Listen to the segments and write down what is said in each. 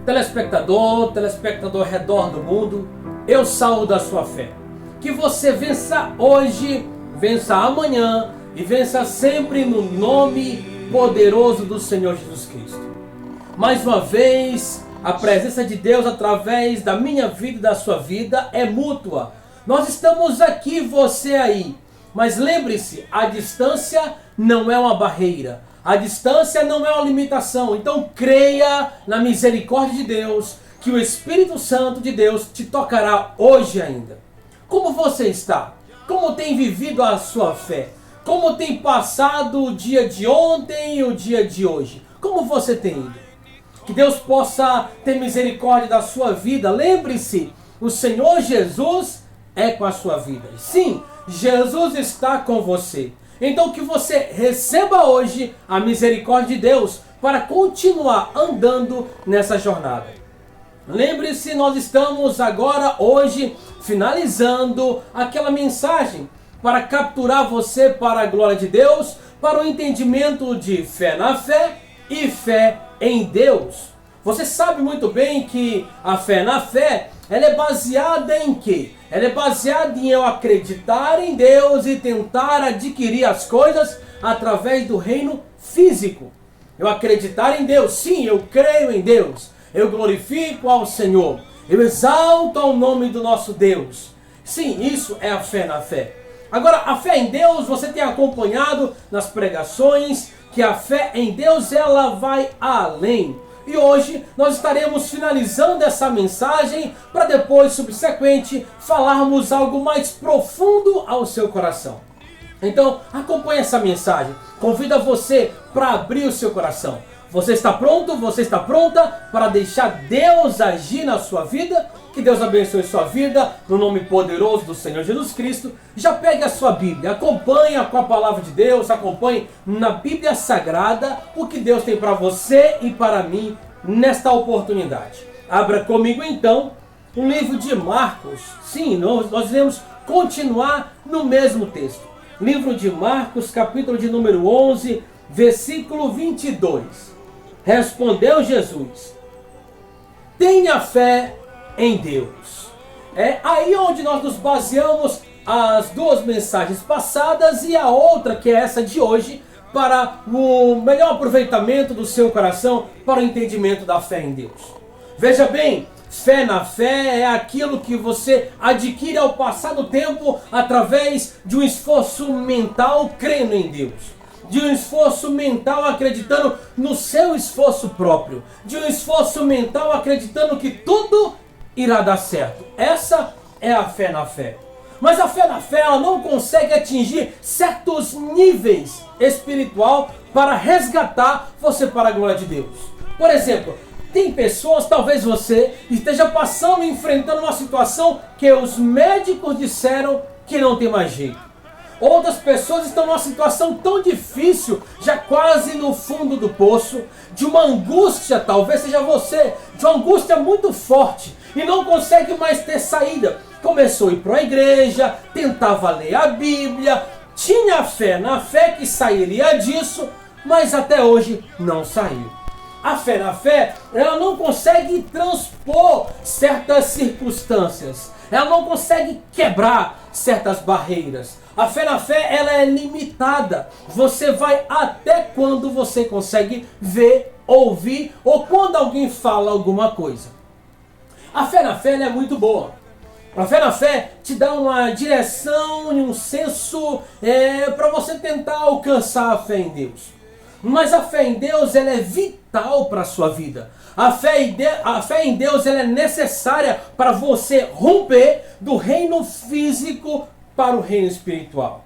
telespectador ao redor do mundo, eu saúdo a sua fé. Que você vença hoje, vença amanhã e vença sempre no nome poderoso do Senhor Jesus Cristo. Mais uma vez, a presença de Deus através da minha vida e da sua vida é mútua. Nós estamos aqui, você aí. Mas lembre-se, a distância não é uma barreira. A distância não é uma limitação. Então creia na misericórdia de Deus, que o Espírito Santo de Deus te tocará hoje ainda. Como você está? Como tem vivido a sua fé? Como tem passado o dia de ontem e o dia de hoje? Como você tem ido? Que Deus possa ter misericórdia da sua vida. Lembre-se, o Senhor Jesus é com a sua vida. Sim, Jesus está com você. Então que você receba hoje a misericórdia de Deus para continuar andando nessa jornada. Lembre-se, nós estamos agora, hoje, finalizando aquela mensagem para capturar você para a glória de Deus, para o entendimento de fé na fé e fé em Deus. Você sabe muito bem que a fé na fé, ela é baseada em quê? Ela é baseada em eu acreditar em Deus e tentar adquirir as coisas através do reino físico. Eu acreditar em Deus, sim, eu creio em Deus. Eu glorifico ao Senhor. Eu exalto ao nome do nosso Deus. Sim, isso é a fé na fé. Agora, a fé em Deus, você tem acompanhado nas pregações que a fé em Deus, ela vai além. E hoje nós estaremos finalizando essa mensagem para depois, subsequente, falarmos algo mais profundo ao seu coração. Então, acompanhe essa mensagem. Convido você para abrir o seu coração. Você está pronto? Você está pronta para deixar Deus agir na sua vida? Que Deus abençoe sua vida, no nome poderoso do Senhor Jesus Cristo. Já pegue a sua Bíblia, acompanhe com a palavra de Deus, acompanhe na Bíblia Sagrada o que Deus tem para você e para mim nesta oportunidade. Abra comigo então o livro de Marcos. Sim, nós iremos continuar no mesmo texto. Livro de Marcos, capítulo de número 11, versículo 22. Respondeu Jesus: tenha fé em Deus. É aí onde nós nos baseamos as duas mensagens passadas e a outra, que é essa de hoje, para o melhor aproveitamento do seu coração, para o entendimento da fé em Deus. Veja bem, fé na fé é aquilo que você adquire ao passar do tempo através de um esforço mental crendo em Deus. De um esforço mental acreditando no seu esforço próprio. De um esforço mental acreditando que tudo irá dar certo. Essa é a fé na fé. Mas a fé na fé, ela não consegue atingir certos níveis espiritual para resgatar você para a glória de Deus. Por exemplo, tem pessoas, talvez você esteja passando, enfrentando uma situação que os médicos disseram que não tem mais jeito. Outras pessoas estão numa situação tão difícil, já quase no fundo do poço, de uma angústia, talvez seja você, de uma angústia muito forte e não consegue mais ter saída. Começou a ir para a igreja, tentava ler a Bíblia, tinha fé na fé que sairia disso, mas até hoje não saiu. A fé na fé, ela não consegue transpor certas circunstâncias, ela não consegue quebrar certas barreiras. A fé na fé, ela é limitada. Você vai até quando você consegue ver, ouvir ou quando alguém fala alguma coisa. A fé na fé, ela é muito boa. A fé na fé te dá uma direção e um senso para você tentar alcançar a fé em Deus. Mas a fé em Deus, ela é vital para a sua vida. A fé em Deus, ela é necessária para você romper do reino físico para o reino espiritual.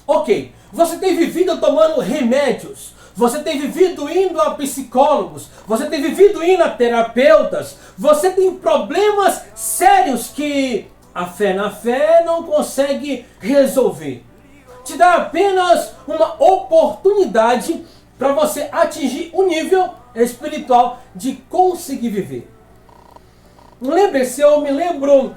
Ok, você tem vivido tomando remédios, você tem vivido indo a psicólogos, você tem vivido indo a terapeutas, você tem problemas sérios que a fé na fé não consegue resolver. Te dá apenas uma oportunidade para você atingir um nível espiritual de conseguir viver. Lembre-se, eu me lembro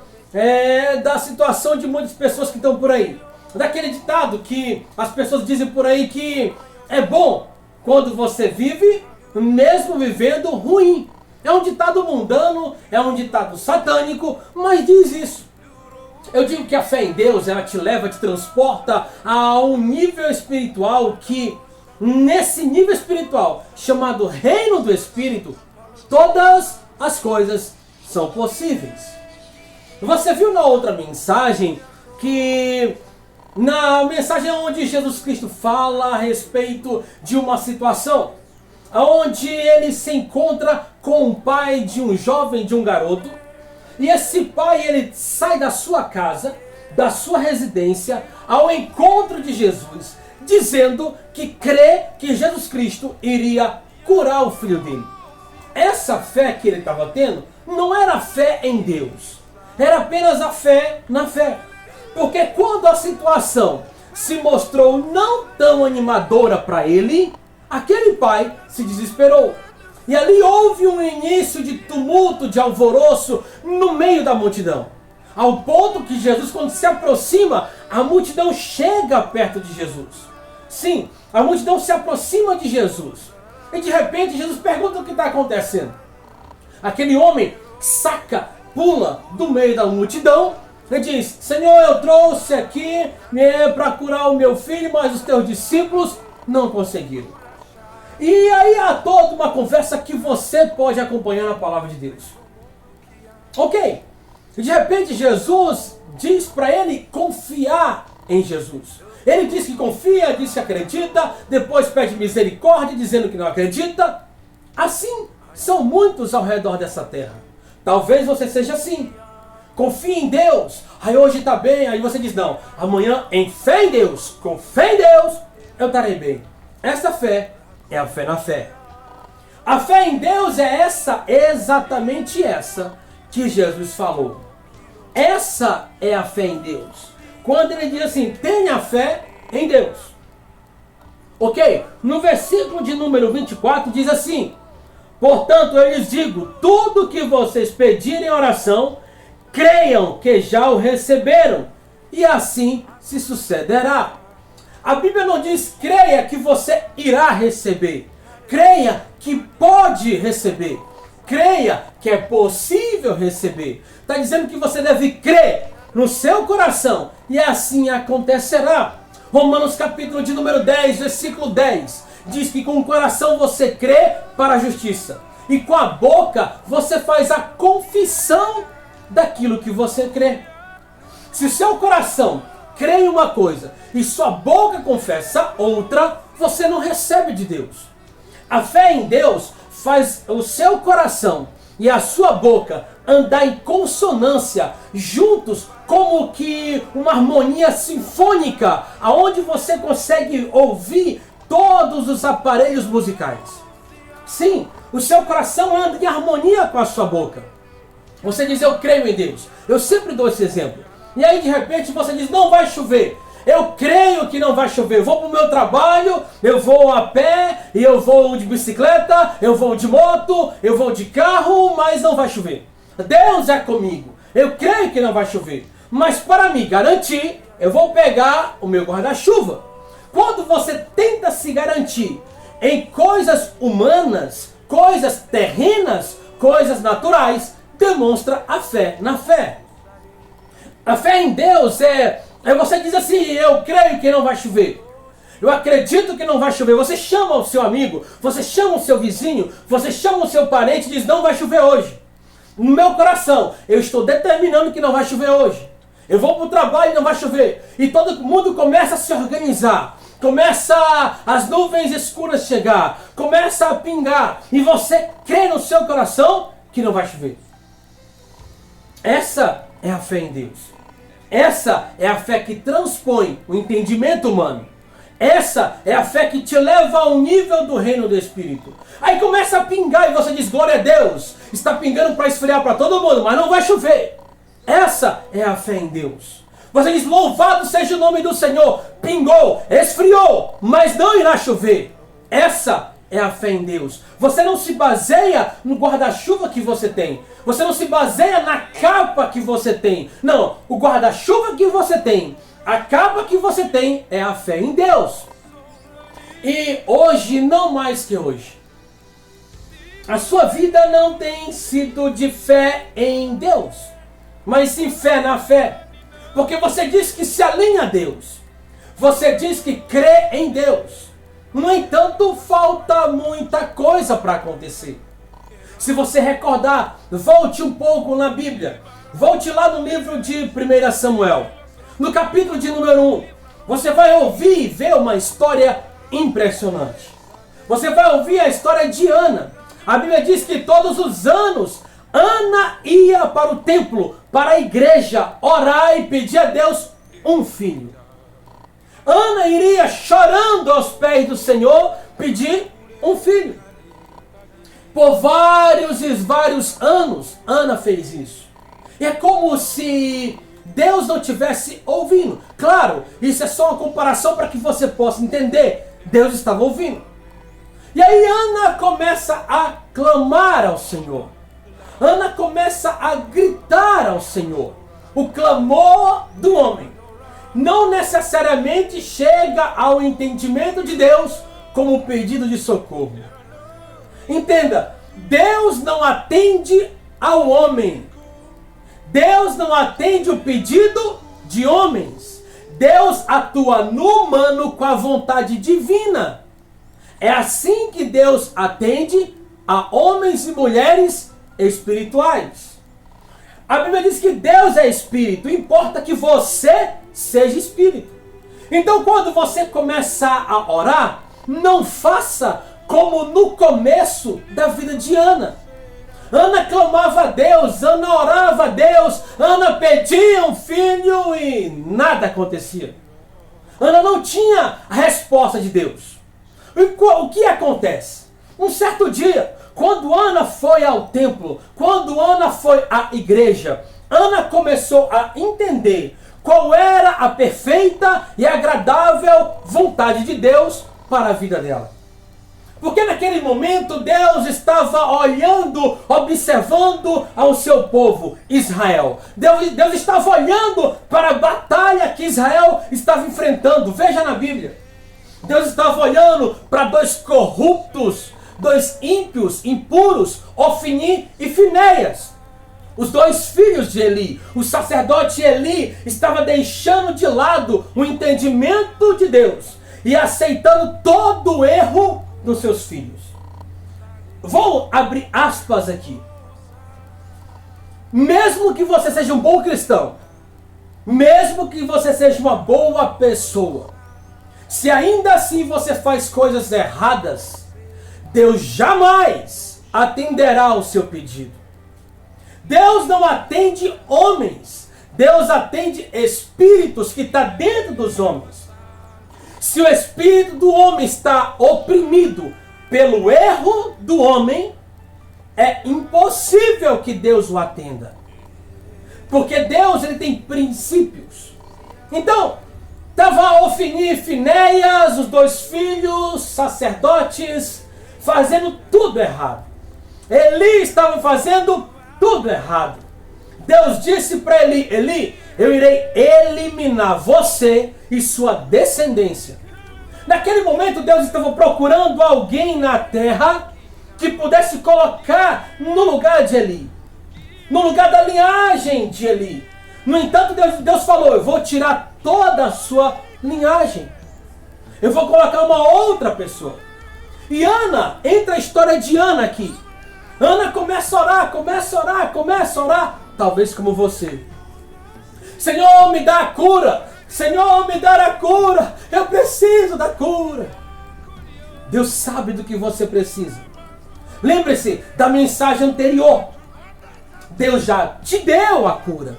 da situação de muitas pessoas que estão por aí. Daquele ditado que as pessoas dizem por aí que é bom quando você vive, mesmo vivendo ruim. É um ditado mundano, é um ditado satânico, mas diz isso. Eu digo que a fé em Deus, ela te leva, te transporta a um nível espiritual que, nesse nível espiritual, chamado Reino do Espírito, todas as coisas são possíveis. Você viu na outra mensagem que, na mensagem onde Jesus Cristo fala a respeito de uma situação, onde ele se encontra com o pai de um jovem, de um garoto, e esse pai, ele sai da sua casa, da sua residência, ao encontro de Jesus, dizendo que crê que Jesus Cristo iria curar o filho dele. Essa fé que ele estava tendo não era fé em Deus, era apenas a fé na fé. Porque quando a situação se mostrou não tão animadora para ele, aquele pai se desesperou. E ali houve um início de tumulto, de alvoroço no meio da multidão. Ao ponto que Jesus, quando se aproxima, a multidão chega perto de Jesus. Sim, a multidão se aproxima de Jesus. E de repente Jesus pergunta o que está acontecendo. Aquele homem saca, pula do meio da multidão e diz: Senhor, eu trouxe aqui para curar o meu filho, mas os teus discípulos não conseguiram. E aí há toda uma conversa que você pode acompanhar na palavra de Deus. Ok. E de repente Jesus diz para ele confiar em Jesus. Ele diz que confia, diz que acredita, depois pede misericórdia dizendo que não acredita. Assim são muitos ao redor dessa terra. Talvez você seja assim. Confie em Deus. Aí hoje está bem, aí você diz não. Amanhã em fé em Deus, com fé em Deus, eu estarei bem. Essa fé é a fé na fé. A fé em Deus é essa, exatamente essa que Jesus falou. Essa é a fé em Deus. Quando ele diz assim, tenha fé em Deus. Ok? No versículo de número 24 diz assim: portanto eu lhes digo, tudo que vocês pedirem em oração, creiam que já o receberam, e assim se sucederá. A Bíblia não diz creia que você irá receber. Creia que pode receber. Creia que é possível receber. Está dizendo que você deve crer no seu coração e assim acontecerá. Romanos capítulo de número 10, versículo 10. Diz que com o coração você crê para a justiça. E com a boca você faz a confissão daquilo que você crê. Se o seu coração crê em uma coisa e sua boca confessa outra, você não recebe de Deus. A fé em Deus faz o seu coração e a sua boca andar em consonância, juntos, como que uma harmonia sinfônica, aonde você consegue ouvir todos os aparelhos musicais. Sim, o seu coração anda em harmonia com a sua boca. Você diz, eu creio em Deus. Eu sempre dou esse exemplo. E aí de repente você diz, não vai chover. Eu creio que não vai chover. Eu vou para o meu trabalho, eu vou a pé, e eu vou de bicicleta, eu vou de moto, eu vou de carro, mas não vai chover. Deus é comigo. Eu creio que não vai chover. Mas para me garantir, eu vou pegar o meu guarda-chuva. Quando você tenta se garantir em coisas humanas, coisas terrenas, coisas naturais, demonstra a fé na fé. A fé em Deus é você diz assim, eu creio que não vai chover. Eu acredito que não vai chover. Você chama o seu amigo, você chama o seu vizinho, você chama o seu parente e diz, não vai chover hoje. No meu coração, eu estou determinando que não vai chover hoje. Eu vou para o trabalho e não vai chover. E todo mundo começa a se organizar. Começa as nuvens escuras chegar. Começa a pingar. E você crê no seu coração que não vai chover. Essa é a fé em Deus. Essa é a fé que transpõe o entendimento humano. Essa é a fé que te leva ao nível do reino do Espírito. Aí começa a pingar e você diz, glória a Deus. Está pingando para esfriar para todo mundo, mas não vai chover. Essa é a fé em Deus. Você diz, louvado seja o nome do Senhor. Pingou, esfriou, mas não irá chover. Essa é a fé em Deus. Você não se baseia no guarda-chuva que você tem. Você não se baseia na capa que você tem. Não, o guarda-chuva que você tem, a capa que você tem é a fé em Deus. E hoje, não mais que hoje, a sua vida não tem sido de fé em Deus, mas sim fé na fé. Porque você diz que se alinha a Deus. Você diz que crê em Deus. No entanto, falta muita coisa para acontecer. Se você recordar, volte um pouco na Bíblia. Volte lá no livro de 1 Samuel. No capítulo de número 1, você vai ouvir e ver uma história impressionante. Você vai ouvir a história de Ana. A Bíblia diz que todos os anos Ana ia para o templo, para a igreja, orar e pedir a Deus um filho. Ana iria chorando aos pés do Senhor pedir um filho. Por vários e vários anos, Ana fez isso. E é como se Deus não estivesse ouvindo. Claro, isso é só uma comparação para que você possa entender. Deus estava ouvindo. E aí Ana começa a clamar ao Senhor. Ana começa a gritar ao Senhor. O clamor do homem não necessariamente chega ao entendimento de Deus como pedido de socorro. Entenda, Deus não atende ao homem. Deus não atende o pedido de homens. Deus atua no humano com a vontade divina. É assim que Deus atende a homens e mulheres espirituais. A Bíblia diz que Deus é espírito, importa que você seja espírito. Então quando você começar a orar, não faça como no começo da vida de Ana. Ana clamava a Deus, Ana orava a Deus, Ana pedia um filho e nada acontecia. Ana não tinha a resposta de Deus. O que acontece? Um certo dia, quando Ana foi ao templo, quando Ana foi à igreja, Ana começou a entender qual era a perfeita e agradável vontade de Deus para a vida dela. Porque naquele momento Deus estava olhando, observando ao seu povo, Israel. Deus estava olhando para a batalha que Israel estava enfrentando. Veja na Bíblia. Deus estava olhando para dois corruptos, dois ímpios, impuros, Ofni e Finéias. Os dois filhos de Eli. O sacerdote Eli estava deixando de lado o entendimento de Deus e aceitando todo o erro dos seus filhos. Vou abrir aspas aqui. Mesmo que você seja um bom cristão, mesmo que você seja uma boa pessoa, se ainda assim você faz coisas erradas, Deus jamais atenderá ao seu pedido. Deus não atende homens, Deus atende espíritos que estão dentro dos homens. Se o espírito do homem está oprimido pelo erro do homem, é impossível que Deus o atenda. Porque Deus ele tem princípios. Então, estava Ofni e Finéias, os dois filhos, sacerdotes, fazendo tudo errado. Eli estava fazendo tudo errado. Deus disse para Eli: Eli, eu irei eliminar você e sua descendência. Naquele momento Deus estava procurando alguém na terra que pudesse colocar no lugar de Eli, no lugar da linhagem de Eli. No entanto, Deus falou: eu vou tirar toda a sua linhagem. Eu vou colocar uma outra pessoa. E Ana, entra a história de Ana aqui. Ana começa a orar, começa a orar, começa a orar. Talvez como você. Senhor, me dá a cura. Senhor, me dá a cura. Eu preciso da cura. Deus sabe do que você precisa. Lembre-se da mensagem anterior. Deus já te deu a cura.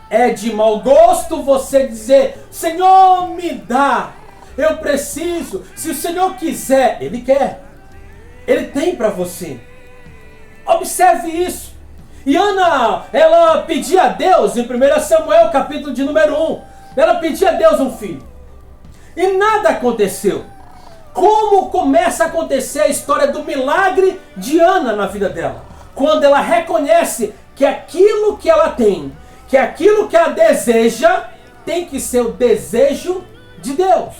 É de mau gosto você dizer: Senhor, me dá. Eu preciso. Se o Senhor quiser, Ele quer. Ele tem para você. Observe isso. E Ana, ela pedia a Deus, em 1 Samuel, capítulo de número 1, ela pedia a Deus um filho. E nada aconteceu. Como começa a acontecer a história do milagre de Ana na vida dela? Quando ela reconhece que aquilo que ela tem, que aquilo que ela deseja, tem que ser o desejo de Deus.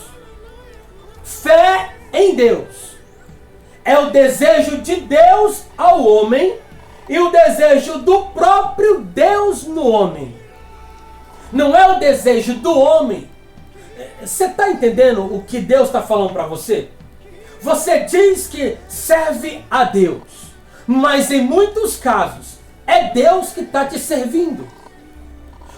Fé em Deus é o desejo de Deus ao homem e o desejo do próprio Deus no homem. Não é o desejo do homem. Você está entendendo o que Deus está falando para você? Você diz que serve a Deus, mas em muitos casos é Deus que está te servindo.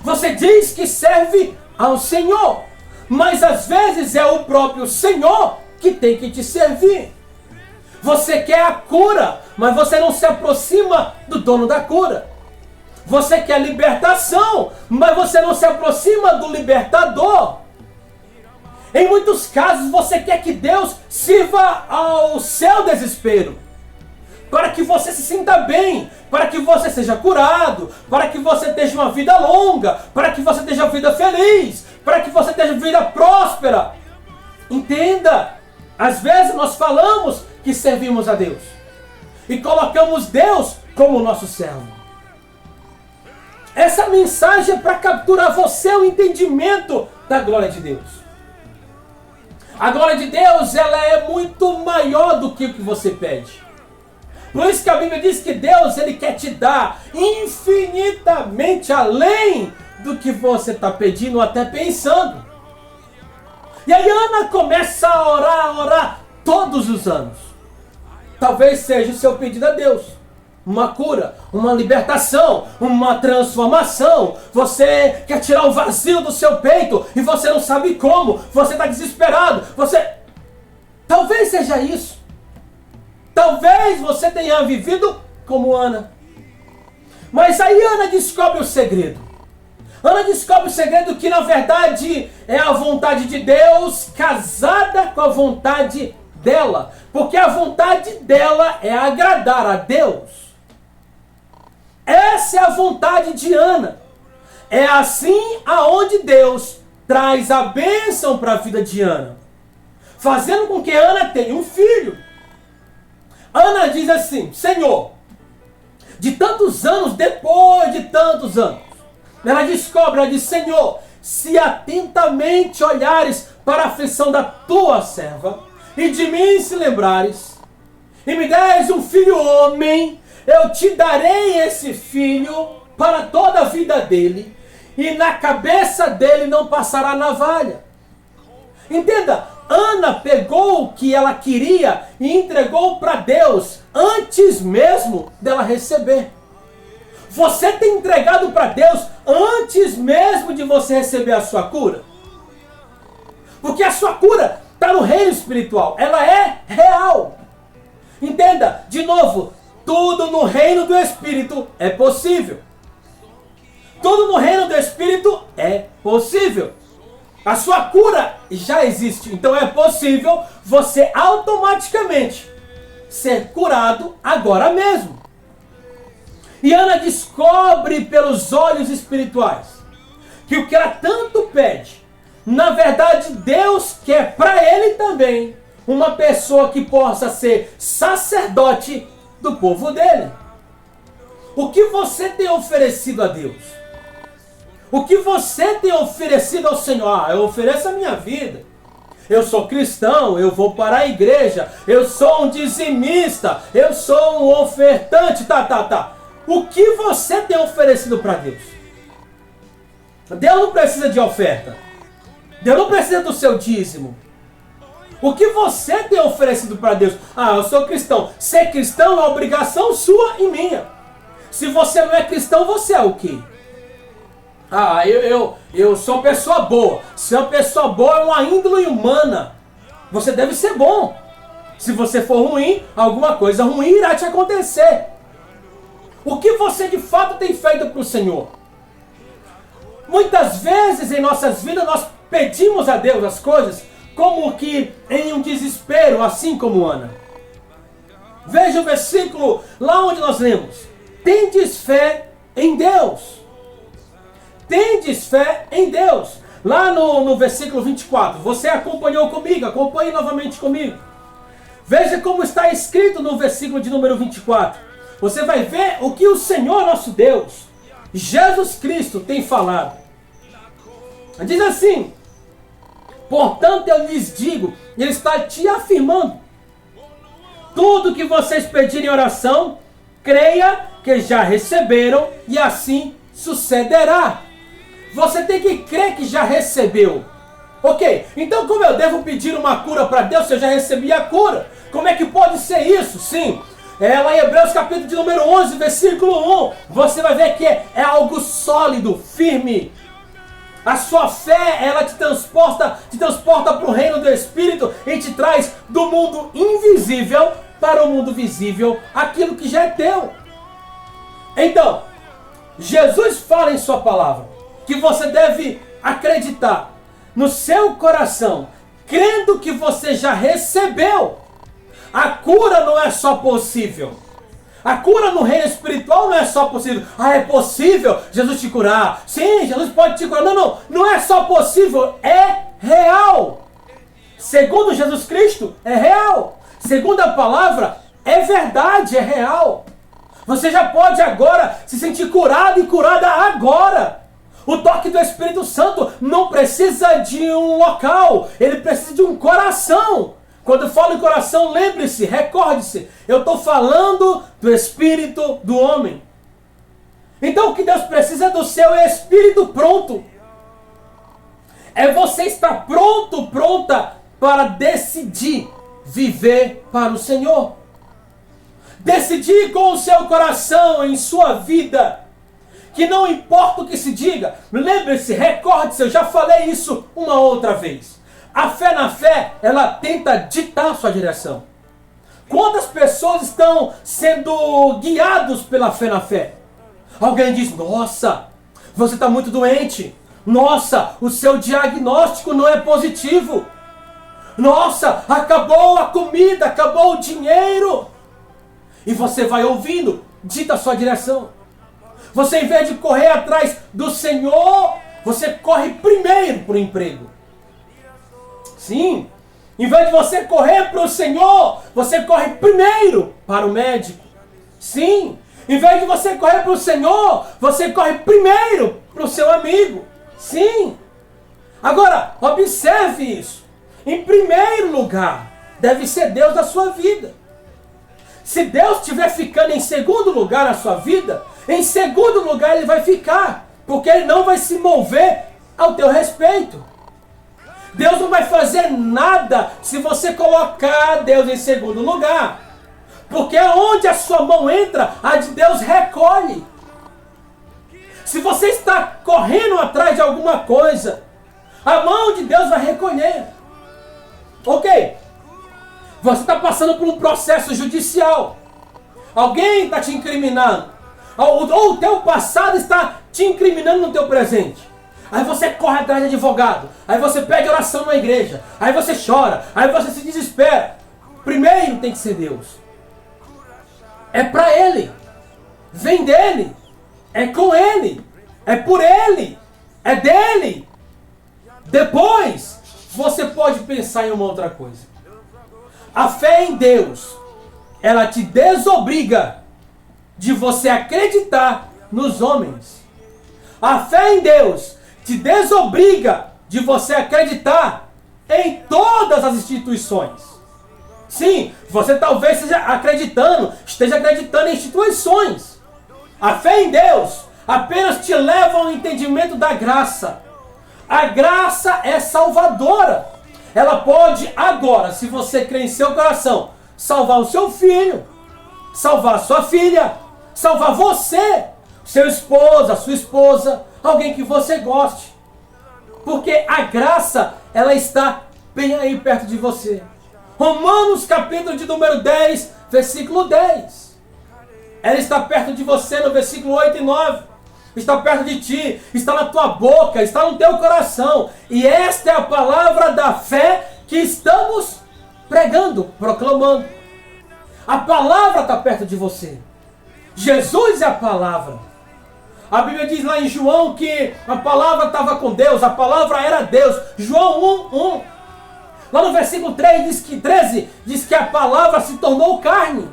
Você diz que serve ao Senhor, mas às vezes é o próprio Senhor que tem que te servir. Você quer a cura, mas você não se aproxima do dono da cura. Você quer libertação, mas você não se aproxima do libertador. Em muitos casos você quer que Deus sirva ao seu desespero, para que você se sinta bem, para que você seja curado, para que você tenha uma vida longa, para que você tenha uma vida feliz, para que você tenha uma vida próspera. Entenda, às vezes nós falamos que servimos a Deus e colocamos Deus como nosso servo. Essa mensagem é para capturar você o entendimento da glória de Deus. A glória de Deus, ela é muito maior do que o que você pede. Por isso que a Bíblia diz que Deus, ele quer te dar infinitamente além do que você está pedindo ou até pensando. E aí Ana começa a orar todos os anos. Talvez seja o seu pedido a Deus. Uma cura, uma libertação, uma transformação. Você quer tirar o vazio do seu peito e você não sabe como. Você está desesperado. Talvez seja isso. Talvez você tenha vivido como Ana. Mas aí Ana descobre o segredo. Ana descobre o segredo que na verdade é a vontade de Deus casada com a vontade dela. Porque a vontade dela é agradar a Deus. Essa é a vontade de Ana. É assim aonde Deus traz a bênção para a vida de Ana, fazendo com que Ana tenha um filho. Ana diz assim: Senhor, de tantos anos, depois de tantos anos, ela descobre, ela diz: Senhor, se atentamente olhares para a aflição da tua serva, e de mim se lembrares, e me deres um filho homem, eu te darei esse filho para toda a vida dele, e na cabeça dele não passará navalha. Entenda, Ana pegou o que ela queria e entregou para Deus antes mesmo dela receber. Você tem entregado para Deus antes mesmo de você receber a sua cura? Porque a sua cura está no reino espiritual, ela é real. Entenda, de novo, tudo no reino do Espírito é possível. Tudo no reino do Espírito é possível. A sua cura já existe, então é possível você automaticamente ser curado agora mesmo. E Ana descobre pelos olhos espirituais que o que ela tanto pede, na verdade Deus quer para ele também uma pessoa que possa ser sacerdote do povo dele. O que você tem oferecido a Deus? O que você tem oferecido ao Senhor? Eu ofereço a minha vida. Eu sou cristão, eu vou para a igreja, eu sou um dizimista, eu sou um ofertante, O que você tem oferecido para Deus? Deus não precisa de oferta. Deus não precisa do seu dízimo. O que você tem oferecido para Deus? Eu sou cristão. Ser cristão é obrigação sua e minha. Se você não é cristão, você é o quê? Eu sou uma pessoa boa. Se uma pessoa boa é uma índole humana, você deve ser bom. Se você for ruim, alguma coisa ruim irá te acontecer. O que você de fato tem feito para o Senhor? Muitas vezes em nossas vidas nós pedimos a Deus as coisas como que em um desespero, assim como Ana. Veja o versículo lá onde nós lemos: tendes fé em Deus. Tendes fé em Deus. Lá no versículo 24. Você acompanhou comigo, acompanhe novamente comigo. Veja como está escrito no versículo de número 24. Você vai ver o que o Senhor nosso Deus, Jesus Cristo, tem falado. Diz assim: portanto eu lhes digo, ele está te afirmando, tudo que vocês pedirem em oração, creia que já receberam e assim sucederá. Você tem que crer que já recebeu. Ok, então como eu devo pedir uma cura para Deus se eu já recebi a cura? Como é que pode ser isso? Sim, lá em Hebreus capítulo de número 11, versículo 1, você vai ver que é algo sólido, firme. A sua fé, ela te transporta para o reino do Espírito e te traz do mundo invisível para o mundo visível, aquilo que já é teu. Então, Jesus fala em sua palavra que você deve acreditar no seu coração, crendo que você já recebeu. A cura não é só possível. A cura no reino espiritual não é só possível. É possível Jesus te curar. Sim, Jesus pode te curar. Não é só possível, é real. Segundo Jesus Cristo, é real. Segundo a palavra, é verdade, é real. Você já pode agora se sentir curado e curada agora. O toque do Espírito Santo não precisa de um local, ele precisa de um coração. Quando eu falo em coração, lembre-se, recorde-se, eu estou falando do Espírito do homem. Então o que Deus precisa é do seu espírito pronto. É você estar pronto, pronta para decidir viver para o Senhor. Decidir com o seu coração em sua vida. Que não importa o que se diga, lembre-se, recorde-se, eu já falei isso uma outra vez. A fé na fé, ela tenta ditar a sua direção. Quantas pessoas estão sendo guiados pela fé na fé? Alguém diz, nossa, você está muito doente. Nossa, o seu diagnóstico não é positivo. Nossa, acabou a comida, acabou o dinheiro. E você vai ouvindo, dita a sua direção. Você, em vez de correr atrás do Senhor, você corre primeiro para o emprego. Sim, em vez de você correr para o Senhor, você corre primeiro para o médico. Sim, em vez de você correr para o Senhor, você corre primeiro para o seu amigo. Sim. Agora, observe isso. Em primeiro lugar, deve ser Deus da sua vida. Se Deus estiver ficando em segundo lugar na sua vida, em segundo lugar ele vai ficar, porque ele não vai se mover ao teu respeito. Deus não vai fazer nada se você colocar Deus em segundo lugar, porque onde a sua mão entra, a de Deus recolhe. Se você está correndo atrás de alguma coisa, a mão de Deus vai recolher. Ok, você está passando por um processo judicial, alguém está te incriminando, ou o teu passado está te incriminando no teu presente. Aí você corre atrás de advogado, aí você pede oração na igreja, aí você chora, aí você se desespera. Primeiro tem que ser Deus. É para Ele, vem dEle, é com Ele, é por Ele, é dEle. Depois você pode pensar em uma outra coisa. A fé em Deus, ela te desobriga de você acreditar nos homens. A fé em Deus te desobriga de você acreditar em todas as instituições. Sim, você talvez esteja acreditando em instituições. A fé em Deus apenas te leva ao entendimento da graça. A graça é salvadora. Ela pode agora, se você crê em seu coração, salvar o seu filho, salvar a sua filha, salvar você, seu esposo, a sua esposa, alguém que você goste. Porque a graça, ela está bem aí perto de você. Romanos capítulo de número 10, versículo 10. Ela está perto de você no versículo 8 e 9. Está perto de ti, está na tua boca, está no teu coração. E esta é a palavra da fé que estamos pregando, proclamando. A palavra está perto de você. Jesus é a palavra. A Bíblia diz lá em João que a palavra estava com Deus, a palavra era Deus. João 1:1. Lá no versículo 13 diz que a palavra se tornou carne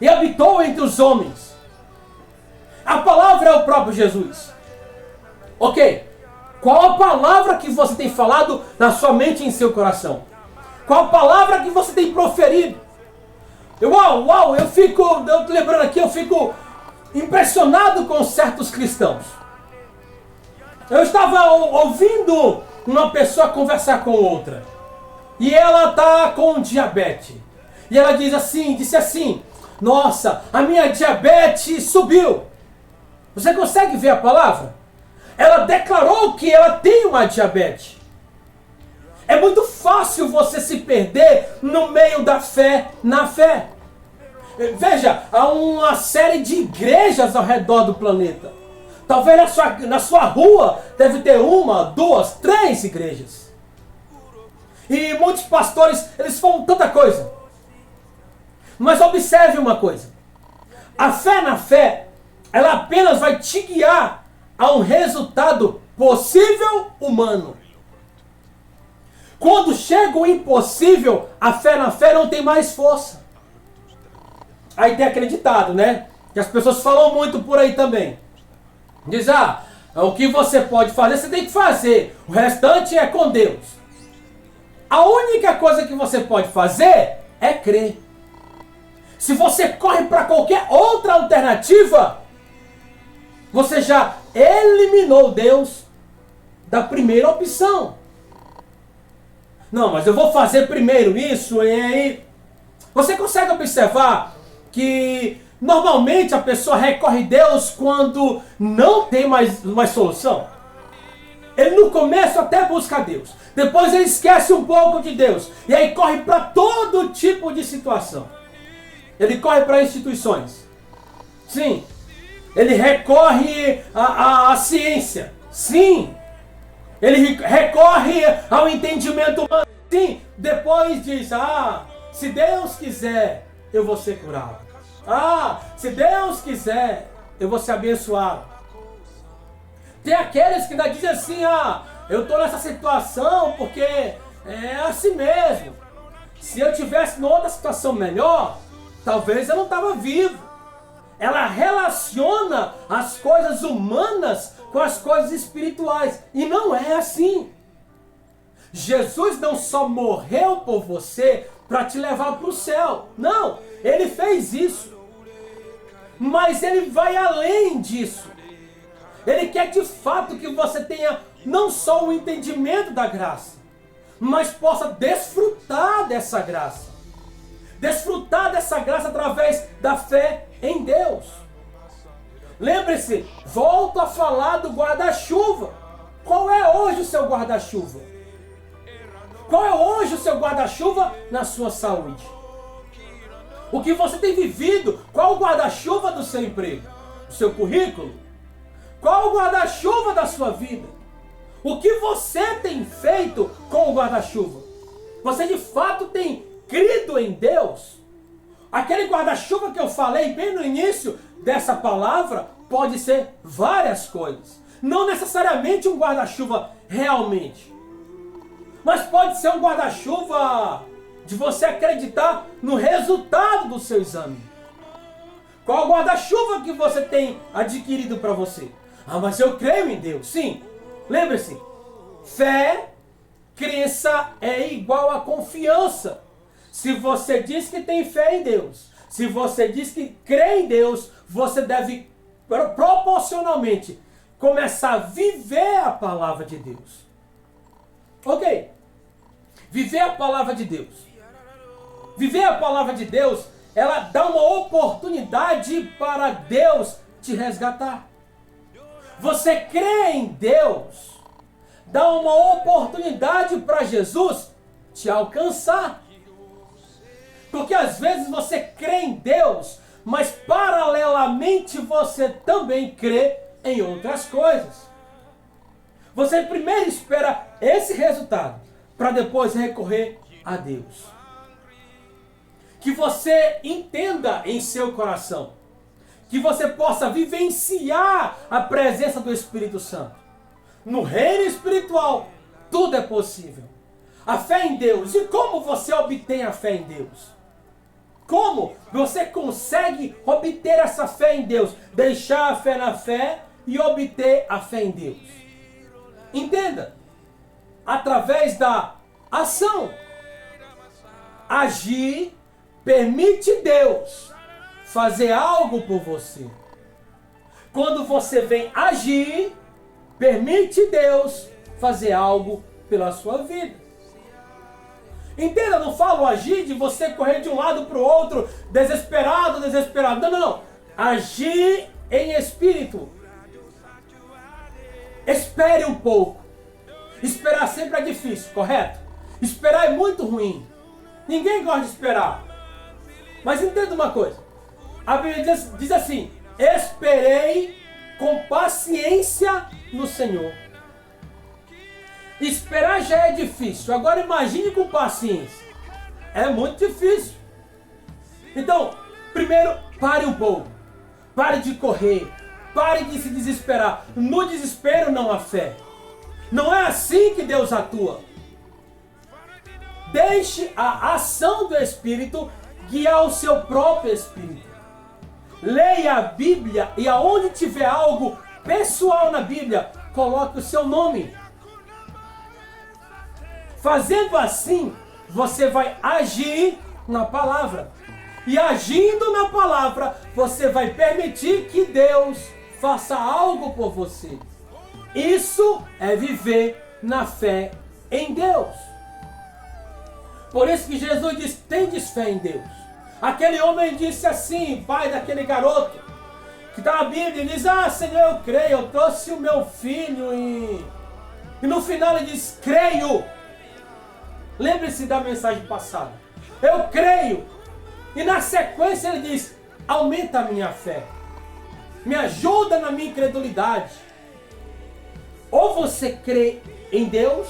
e habitou entre os homens. A palavra é o próprio Jesus. Ok, qual a palavra que você tem falado na sua mente e em seu coração? Qual a palavra que você tem proferido? Eu tô lembrando aqui, eu fico impressionado com certos cristãos. Eu estava ouvindo uma pessoa conversar com outra. E ela tá com diabetes. E ela disse assim, nossa, a minha diabetes subiu. Você consegue ver a palavra? Ela declarou que ela tem uma diabetes. É muito fácil você se perder no meio da fé, na fé. Veja, há uma série de igrejas ao redor do planeta. Talvez na sua rua deve ter 1, 2, 3 igrejas. E muitos pastores, eles falam tanta coisa. Mas observe uma coisa. A fé na fé, ela apenas vai te guiar a um resultado possível humano. Quando chega o impossível, a fé na fé não tem mais força. Aí tem acreditado, né? Que as pessoas falam muito por aí também. Diz, o que você pode fazer, você tem que fazer. O restante é com Deus. A única coisa que você pode fazer é crer. Se você corre para qualquer outra alternativa, você já eliminou Deus da primeira opção. Não, mas eu vou fazer primeiro isso e aí... Você consegue observar que normalmente a pessoa recorre a Deus quando não tem mais solução? Ele no começo até busca Deus. Depois ele esquece um pouco de Deus. E aí corre para todo tipo de situação. Ele corre para instituições. Sim. Ele recorre à ciência. Sim. Ele recorre ao entendimento humano. Sim. Depois diz, se Deus quiser, eu vou ser curado. Se Deus quiser, eu vou ser abençoado. Tem aqueles que ainda dizem assim, eu estou nessa situação porque é assim mesmo. Se eu tivesse numa outra situação melhor, talvez eu não estava vivo. Ela relaciona as coisas humanas com as coisas espirituais. E não é assim. Jesus não só morreu por você para te levar para o céu. Não, ele fez isso. Mas ele vai além disso. Ele quer de fato que você tenha não só o entendimento da graça, mas possa desfrutar dessa graça. Desfrutar dessa graça através da fé em Deus. Lembre-se, volto a falar do guarda-chuva. Qual é hoje o seu guarda-chuva? Qual é hoje o seu guarda-chuva na sua saúde? O que você tem vivido? Qual o guarda-chuva do seu emprego? Do seu currículo? Qual o guarda-chuva da sua vida? O que você tem feito com o guarda-chuva? Você de fato tem crido em Deus? Aquele guarda-chuva que eu falei bem no início dessa palavra pode ser várias coisas. Não necessariamente um guarda-chuva realmente. Mas pode ser um guarda-chuva de você acreditar no resultado do seu exame. Qual o guarda-chuva que você tem adquirido para você? Mas eu creio em Deus. Sim. Lembre-se, fé, crença é igual a confiança. Se você diz que tem fé em Deus, se você diz que crê em Deus, você deve proporcionalmente começar a viver a palavra de Deus. Ok. Viver a palavra de Deus. Viver a palavra de Deus, ela dá uma oportunidade para Deus te resgatar. Você crê em Deus, dá uma oportunidade para Jesus te alcançar. Porque às vezes você crê em Deus, mas paralelamente você também crê em outras coisas. Você primeiro espera esse resultado, para depois recorrer a Deus. Que você entenda em seu coração, que você possa vivenciar a presença do Espírito Santo. No reino espiritual, tudo é possível. A fé em Deus. E como você obtém a fé em Deus? Como você consegue obter essa fé em Deus? Deixar a fé na fé e obter a fé em Deus. Entenda. Através da ação. Agir permite Deus fazer algo por você. Quando você vem agir, permite Deus fazer algo pela sua vida. Entenda, não falo agir de você correr de um lado para o outro, desesperado. Não. Agir em espírito. Espere um pouco. Esperar sempre é difícil, correto? Esperar é muito ruim. Ninguém gosta de esperar. Mas entenda uma coisa. A Bíblia diz assim: esperei com paciência no Senhor. Esperar já é difícil. Agora imagine com paciência. É muito difícil. Então, primeiro, pare um pouco. Pare de correr. Pare de se desesperar. No desespero não há fé. Não é assim que Deus atua. Deixe a ação do Espírito guiar o seu próprio espírito. Leia a Bíblia e aonde tiver algo pessoal na Bíblia, coloque o seu nome. Fazendo assim, você vai agir na palavra. E agindo na palavra, você vai permitir que Deus faça algo por você. Isso é viver na fé em Deus. Por isso que Jesus diz: tendes fé em Deus. Aquele homem disse assim, pai daquele garoto, que está na Bíblia, ele diz: ah, Senhor, eu creio, eu trouxe o meu filho e no final ele diz: creio. Lembre-se da mensagem passada. Eu creio. E na sequência ele diz: aumenta a minha fé. Me ajuda na minha incredulidade. Ou você crê em Deus,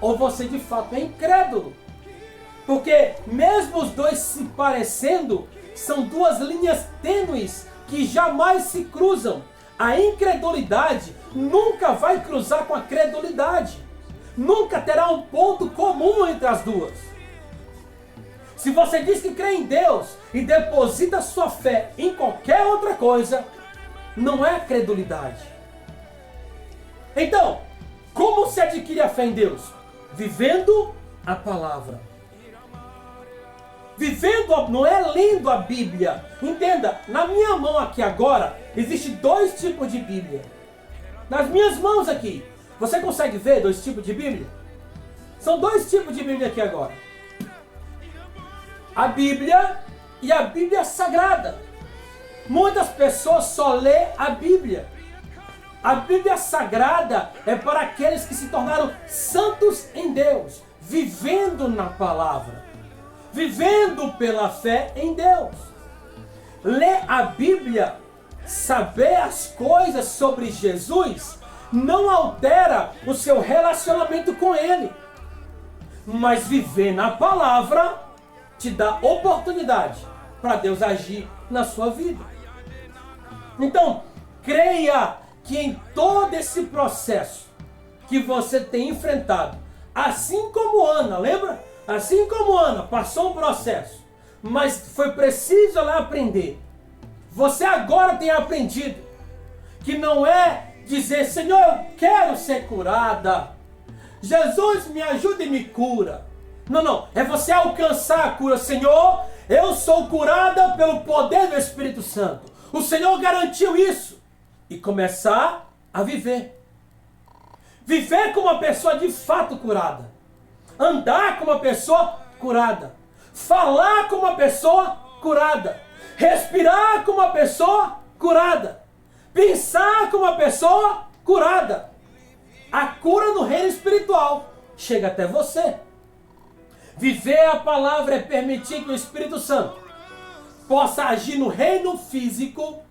ou você de fato é incrédulo. Porque mesmo os dois se parecendo, são duas linhas tênues que jamais se cruzam. A incredulidade nunca vai cruzar com a credulidade. Nunca terá um ponto comum entre as duas. Se você diz que crê em Deus e deposita sua fé em qualquer outra coisa, não é credulidade. Então, como se adquire a fé em Deus? Vivendo a palavra. Vivendo, não é lendo a Bíblia. Entenda, na minha mão aqui agora, existe dois tipos de Bíblia. Nas minhas mãos aqui. Você consegue ver dois tipos de Bíblia? São dois tipos de Bíblia aqui agora. A Bíblia e a Bíblia Sagrada. Muitas pessoas só lêem a Bíblia. A Bíblia Sagrada é para aqueles que se tornaram santos em Deus, vivendo na palavra, vivendo pela fé em Deus. Ler a Bíblia, saber as coisas sobre Jesus, não altera o seu relacionamento com Ele. Mas viver na palavra te dá oportunidade para Deus agir na sua vida. Então, creia que em todo esse processo que você tem enfrentado, assim como Ana, lembra? Assim como Ana passou um processo, mas foi preciso ela aprender. Você agora tem aprendido que não é dizer: Senhor, eu quero ser curada. Jesus, me ajuda e me cura. Não. É você alcançar a cura. Senhor, eu sou curada pelo poder do Espírito Santo. O Senhor garantiu isso. E começar a viver. Viver como uma pessoa de fato curada. Andar como uma pessoa curada. Falar como uma pessoa curada. Respirar como uma pessoa curada. Pensar como uma pessoa curada. A cura no reino espiritual chega até você. Viver a palavra é permitir que o Espírito Santo possa agir no reino físico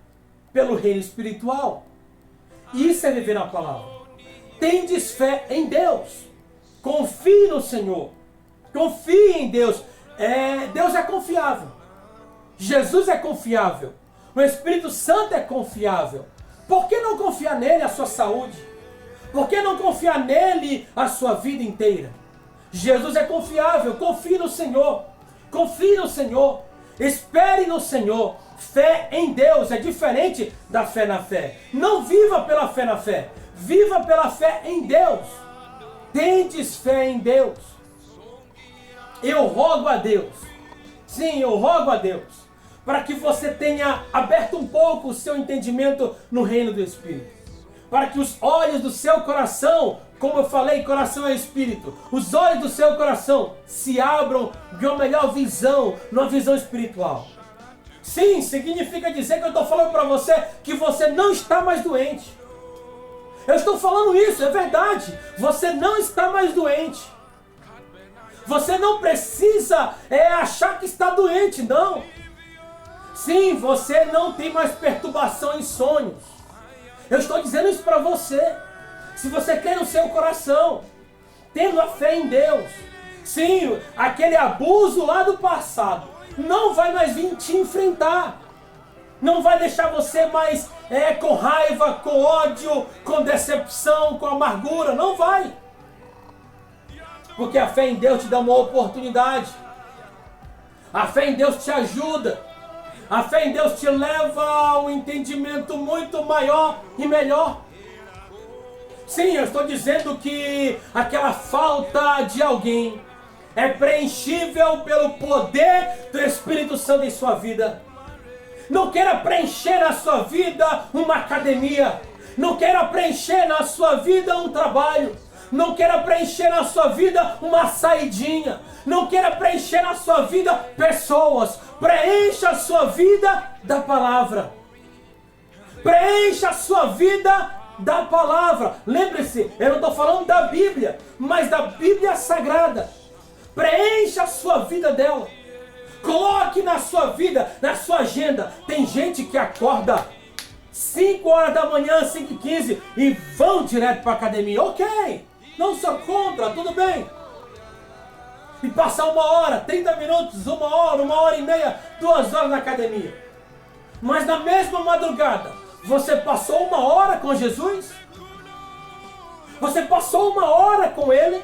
pelo reino espiritual. Isso é viver na palavra. Tendes fé em Deus. Confie no Senhor. Confie em Deus. Deus é confiável. Jesus é confiável. O Espírito Santo é confiável. Por que não confiar nele a sua saúde? Por que não confiar nele a sua vida inteira? Jesus é confiável. Confie no Senhor. Confie no Senhor. Espere no Senhor. Fé em Deus é diferente da fé na fé. Não viva pela fé na fé. Viva pela fé em Deus. Tendes fé em Deus. Eu rogo a Deus, Sim, eu rogo a Deus para que você tenha aberto um pouco o seu entendimento no reino do Espírito. Para que os olhos do seu coração, como eu falei, coração é espírito, os olhos do seu coração se abram de uma melhor visão, numa visão espiritual. Sim, significa dizer que eu estou falando para você que você não está mais doente. Eu estou falando isso, é verdade. Você não está mais doente. Você não precisa achar que está doente, não. Sim, você não tem mais perturbação em sonhos. Eu estou dizendo isso para você. Se você quer no seu coração, tendo a fé em Deus. Sim, aquele abuso lá do passado não vai mais vir te enfrentar. Não vai deixar você mais com raiva, com ódio, com decepção, com amargura. Não vai. Porque a fé em Deus te dá uma oportunidade. A fé em Deus te ajuda. A fé em Deus te leva a um entendimento muito maior e melhor. Sim, eu estou dizendo que aquela falta de alguém é preenchível pelo poder do Espírito Santo em sua vida. Não queira preencher na sua vida uma academia. Não queira preencher na sua vida um trabalho. Não queira preencher na sua vida uma saidinha. Não queira preencher na sua vida pessoas. Preencha a sua vida da palavra. Preencha a sua vida da palavra. Lembre-se, eu não estou falando da Bíblia, mas da Bíblia Sagrada. Preencha a sua vida dela. Coloque na sua vida, na sua agenda. Tem gente que acorda 5 horas da manhã, 5h15 e vão direto para a academia. Ok, não sou contra, tudo bem. E passar 1 hora, 30 minutos, 1 hora, 1h30, 2 horas na academia. Mas na mesma madrugada, você passou 1 hora com Jesus? Você passou 1 hora com Ele?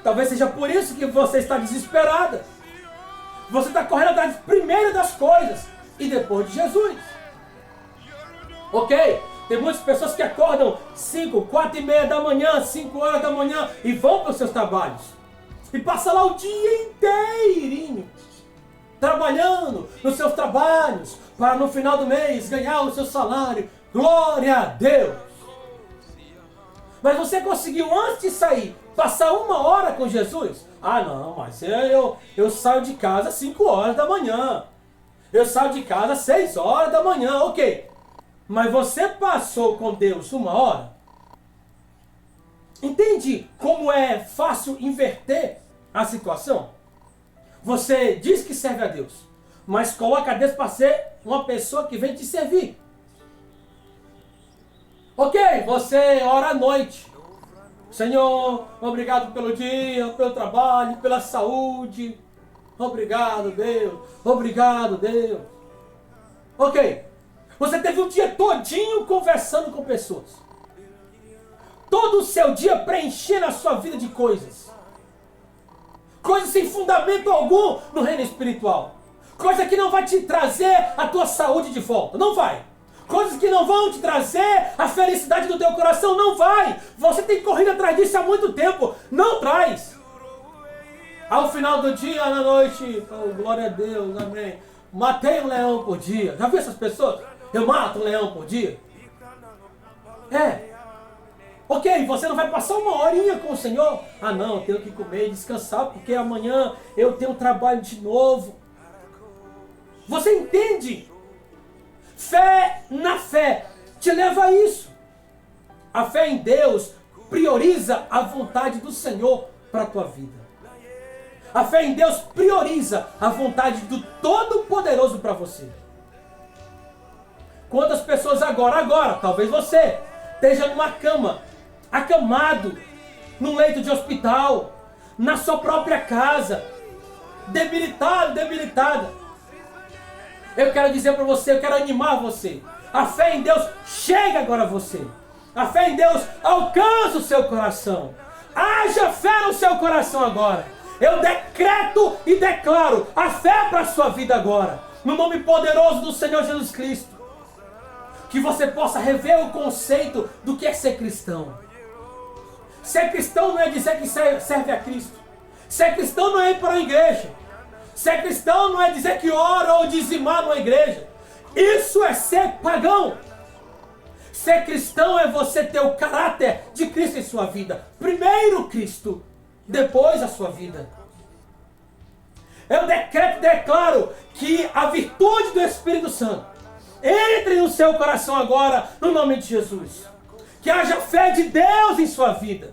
Talvez seja por isso que você está desesperada. Você está correndo atrás primeiro das coisas e depois de Jesus. Ok? Tem muitas pessoas que acordam 5, 4h30 da manhã, 5 horas da manhã e vão para os seus trabalhos. E passa lá o dia inteirinho trabalhando nos seus trabalhos para no final do mês ganhar o seu salário. Glória a Deus! Mas você conseguiu antes de sair passar 1 hora com Jesus? Ah não, mas eu saio de casa às 5 horas da manhã. Eu saio de casa às 6 horas da manhã, ok. Mas você passou com Deus 1 hora? Entende como é fácil inverter a situação? Você diz que serve a Deus, mas coloca a Deus para ser uma pessoa que vem te servir. Ok, você ora à noite. Senhor, obrigado pelo dia, pelo trabalho, pela saúde. Obrigado, Deus. Obrigado, Deus. Ok. Você teve um dia todinho conversando com pessoas. Todo o seu dia preenchendo a sua vida de coisas. Coisas sem fundamento algum no reino espiritual. Coisa que não vai te trazer a tua saúde de volta. Não vai. Coisas que não vão te trazer a felicidade do teu coração. Não vai. Você tem corrido atrás disso há muito tempo. Não traz. Ao final do dia, na noite, oh, glória a Deus, amém. Matei um leão por dia. Já viu essas pessoas? Eu mato um leão por dia. Ok, você não vai passar 1 horinha com o Senhor? Ah não, eu tenho que comer e descansar porque amanhã eu tenho trabalho de novo. Você entende? Fé na fé te leva a isso. A fé em Deus prioriza a vontade do Senhor para a tua vida. A fé em Deus prioriza a vontade do Todo-Poderoso para você. Quantas pessoas agora, talvez você esteja numa cama, acamado, num leito de hospital, na sua própria casa, debilitado, debilitada. Eu quero dizer para você, eu quero animar você. A fé em Deus chega agora a você. A fé em Deus alcança o seu coração. Haja fé no seu coração agora. Eu decreto e declaro a fé para a sua vida agora. No nome poderoso do Senhor Jesus Cristo. Que você possa rever o conceito do que é ser cristão. Ser cristão não é dizer que serve a Cristo. Ser cristão não é ir para a igreja. Ser cristão não é dizer que ora ou dizimar numa igreja. Isso é ser pagão. Ser cristão é você ter o caráter de Cristo em sua vida. Primeiro Cristo, depois a sua vida. Eu decreto e declaro que a virtude do Espírito Santo entre no seu coração agora, no nome de Jesus. Que haja fé de Deus em sua vida.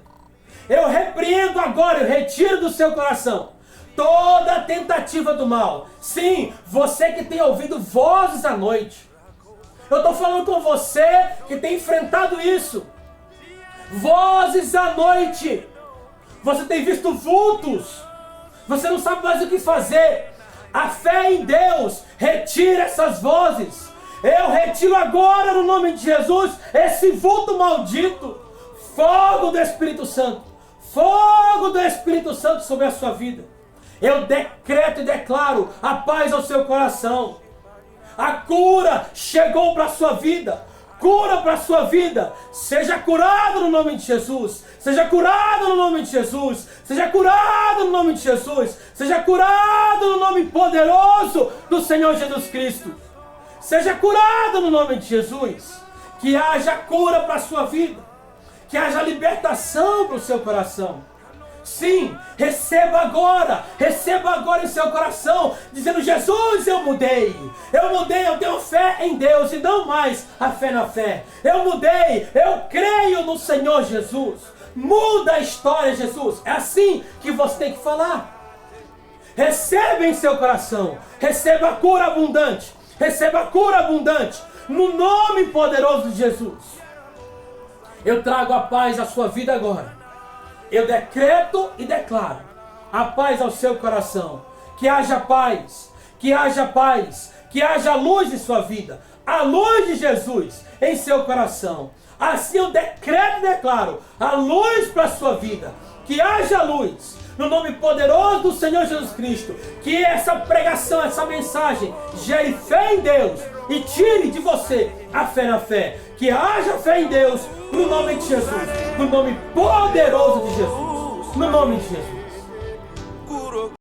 Eu repreendo agora, eu retiro do seu coração toda tentativa do mal. Sim, você que tem ouvido vozes à noite. Eu estou falando com você que tem enfrentado isso. Vozes à noite. Você tem visto vultos. Você não sabe mais o que fazer. A fé em Deus retira essas vozes. Eu retiro agora no nome de Jesus esse vulto maldito. Fogo do Espírito Santo. Fogo do Espírito Santo sobre a sua vida. Eu decreto e declaro a paz ao seu coração. A cura chegou para a sua vida. Cura para a sua vida. Seja curado no nome de Jesus. Seja curado no nome de Jesus. Seja curado no nome de Jesus. Seja curado no nome poderoso do Senhor Jesus Cristo. Seja curado no nome de Jesus. Que haja cura para a sua vida. Que haja libertação para o seu coração. Sim, receba agora em seu coração, dizendo: Jesus, eu mudei, eu tenho fé em Deus e não mais a fé na fé. Eu mudei, eu creio no Senhor Jesus. Muda a história, Jesus. É assim que você tem que falar. Receba em seu coração, receba a cura abundante, receba a cura abundante, no nome poderoso de Jesus. Eu trago a paz à sua vida agora. Eu decreto e declaro a paz ao seu coração. Que haja paz, que haja paz, que haja luz em sua vida. A luz de Jesus em seu coração. Assim eu decreto e declaro a luz para a sua vida. Que haja luz no nome poderoso do Senhor Jesus Cristo. Que essa pregação, essa mensagem gere fé em Deus e tire de você a fé na fé. Que haja fé em Deus no nome de Jesus, no nome poderoso de Jesus, no nome de Jesus.